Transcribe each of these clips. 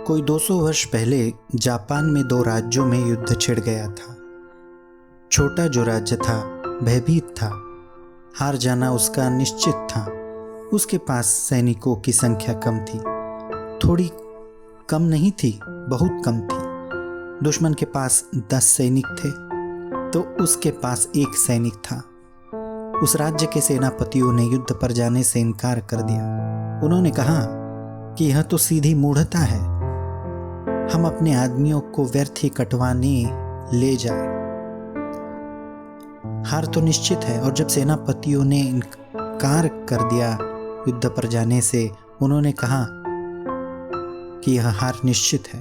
कोई 200 वर्ष पहले जापान में दो राज्यों में युद्ध छिड़ गया था। छोटा जो राज्य था भयभीत था, हार जाना उसका निश्चित था। उसके पास सैनिकों की संख्या कम थी, थोड़ी कम नहीं थी, बहुत कम थी। दुश्मन के पास 10 सैनिक थे तो उसके पास 1 सैनिक था। उस राज्य के सेनापतियों ने युद्ध पर जाने से इनकार कर दिया। उन्होंने कहा कि यह तो सीधी मूढ़ता है, हम अपने आदमियों को व्यर्थ ही कटवाने ले जाए। हार तो निश्चित है। और जब सेनापतियों ने इनकार कर दिया युद्ध पर जाने से, उन्होंने कहा कि यह हार निश्चित है,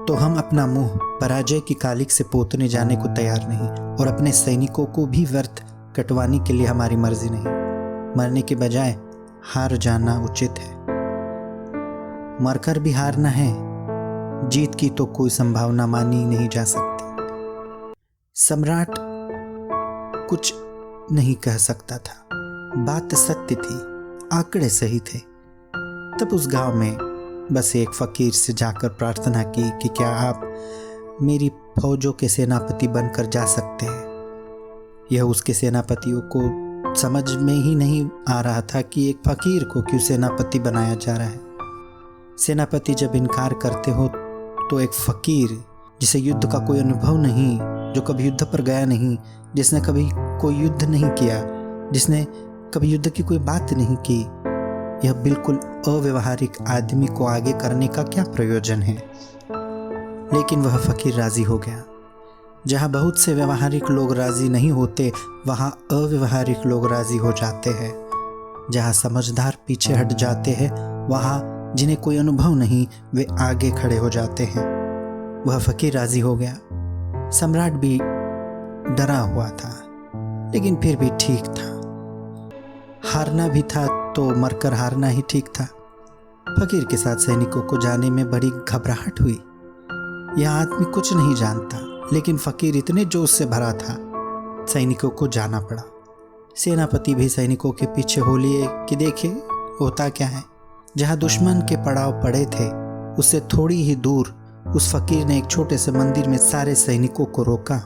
तो हम अपना मुंह पराजय की कालिक से पोतने जाने को तैयार नहीं, और अपने सैनिकों को भी व्यर्थ कटवाने के लिए हमारी मर्जी नहीं। मरने के बजाय हार जाना उचित है। मरकर भी हारना है, जीत की तो कोई संभावना मानी नहीं जा सकती। सम्राट कुछ नहीं कह सकता था, बात सत्य थी, आंकड़े सही थे। तब उस गांव में बस एक फकीर से जाकर प्रार्थना की कि क्या आप मेरी फौजों के सेनापति बनकर जा सकते हैं। यह उसके सेनापतियों को समझ में ही नहीं आ रहा था कि एक फकीर को क्यों सेनापति बनाया जा रहा है। सेनापति जब इनकार करते हो तो एक फकीर जिसे युद्ध का कोई अनुभव नहीं, जो कभी युद्ध पर गया नहीं, जिसने कभी कोई युद्ध नहीं किया, जिसने कभी युद्ध की कोई बात नहीं की, यह बिल्कुल अव्यवहारिक आदमी को आगे करने का क्या प्रयोजन है। लेकिन वह फकीर राजी हो गया। जहाँ बहुत से व्यवहारिक लोग राजी नहीं होते, वहाँ अव्यवहारिक लोग राजी हो जाते हैं। जहाँ समझदार पीछे हट जाते हैं, वहाँ जिन्हें कोई अनुभव नहीं, वे आगे खड़े हो जाते हैं। वह फकीर राजी हो गया। सम्राट भी डरा हुआ था, लेकिन फिर भी ठीक था। हारना भी था तो मरकर हारना ही ठीक था। फकीर के साथ सैनिकों को जाने में बड़ी घबराहट हुई। यह आदमी कुछ नहीं जानता, लेकिन फकीर इतने जोश से भरा था, सैनिकों को जाना पड़ा। सेनापति भी सैनिकों के पीछे हो लिए कि देखे होता क्या है। जहाँ दुश्मन के पड़ाव पड़े थे, उससे थोड़ी ही दूर उस फकीर ने एक छोटे से मंदिर में सारे सैनिकों को रोका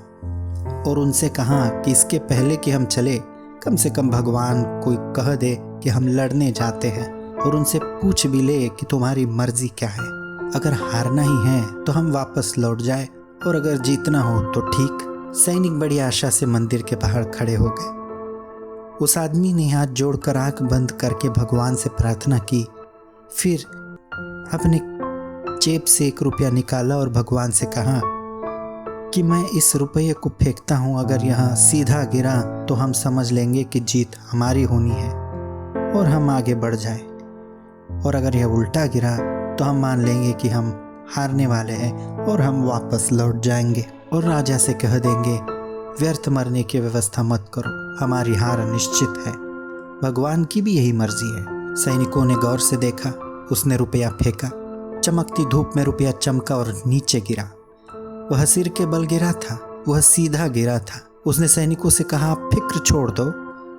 और उनसे कहा कि इसके पहले कि हम चले, कम से कम भगवान को कह दे कि हम लड़ने जाते हैं, और उनसे पूछ भी ले कि तुम्हारी मर्जी क्या है। अगर हारना ही है तो हम वापस लौट जाए, और अगर जीतना हो तो ठीक। सैनिक बड़ी आशा से मंदिर के बाहर खड़े हो गए। उस आदमी ने हाथ जोड़कर आंख बंद करके भगवान से प्रार्थना की, फिर अपने जेब से 1 रुपया निकाला और भगवान से कहा कि मैं इस रुपये को फेंकता हूँ। अगर यहाँ सीधा गिरा तो हम समझ लेंगे कि जीत हमारी होनी है और हम आगे बढ़ जाए, और अगर यह उल्टा गिरा तो हम मान लेंगे कि हम हारने वाले हैं और हम वापस लौट जाएंगे और राजा से कह देंगे व्यर्थ मरने की व्यवस्था मत करो, हमारी हार निश्चित है। भगवान की भी यही मर्जी है। सैनिकों ने गौर से देखा, उसने रुपया फेंका। चमकती धूप में रुपया चमका और नीचे गिरा। वह सिर के बल गिरा था, वह सीधा गिरा था। उसने सैनिकों से कहा, फिक्र छोड़ दो,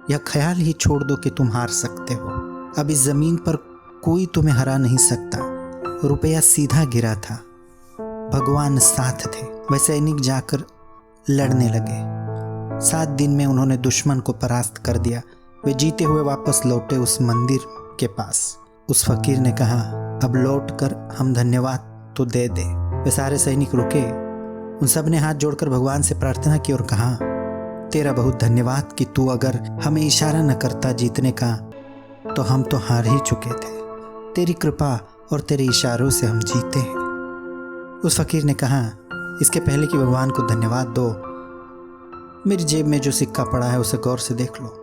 यह ख्याल ही छोड़ दो कि तुम हार सकते हो। अब इस जमीन पर कोई तुम्हें हरा नहीं सकता। रुपया सीधा गिरा था, भगवान साथ थे। वह सैनिक जाकर लड़ने लगे। 7 दिन में उन्होंने दुश्मन को परास्त कर दिया। वे जीते हुए वापस लौटे उस मंदिर के पास। उस फकीर ने कहा, अब लौट कर हम धन्यवाद तो दे दे। वे सारे सैनिक रुके। उन सब ने हाथ जोड़कर भगवान से प्रार्थना की और कहा, तेरा बहुत धन्यवाद कि तू अगर हमें इशारा न करता जीतने का तो हम तो हार ही चुके थे। तेरी कृपा और तेरे इशारों से हम जीते हैं। उस फकीर ने कहा, इसके पहले कि भगवान को धन्यवाद दो, मेरी जेब में जो सिक्का पड़ा है उसे गौर से देख लो।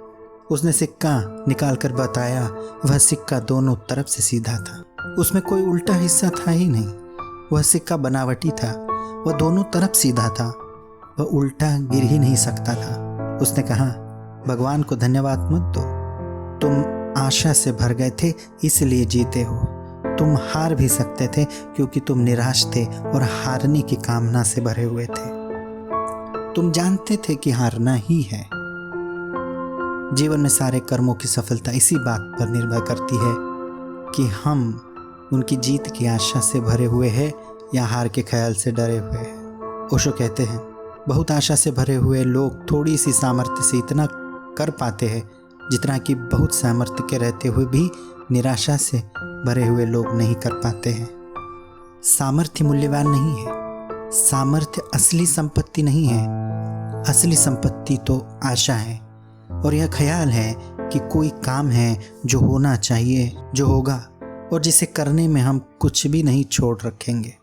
उसने सिक्का निकाल कर बताया। वह सिक्का दोनों तरफ से सीधा था, उसमें कोई उल्टा हिस्सा था ही नहीं। वह सिक्का बनावटी था, वह दोनों तरफ सीधा था, वह उल्टा गिर ही नहीं सकता था। उसने कहा, भगवान को धन्यवाद मत दो, तुम आशा से भर गए थे इसलिए जीते हो। तुम हार भी सकते थे क्योंकि तुम निराश थे और हारने की कामना से भरे हुए थे। तुम जानते थे कि हारना ही है। जीवन में सारे कर्मों की सफलता इसी बात पर निर्भर करती है कि हम उनकी जीत की आशा से भरे हुए हैं या हार के ख्याल से डरे हुए हैं। ओशो कहते हैं, बहुत आशा से भरे हुए लोग थोड़ी सी सामर्थ्य से इतना कर पाते हैं जितना कि बहुत सामर्थ्य के रहते हुए भी निराशा से भरे हुए लोग नहीं कर पाते हैं। सामर्थ्य मूल्यवान नहीं है, सामर्थ्य असली संपत्ति नहीं है। असली संपत्ति तो आशा है और यह ख्याल है कि कोई काम है जो होना चाहिए, जो होगा और जिसे करने में हम कुछ भी नहीं छोड़ रखेंगे।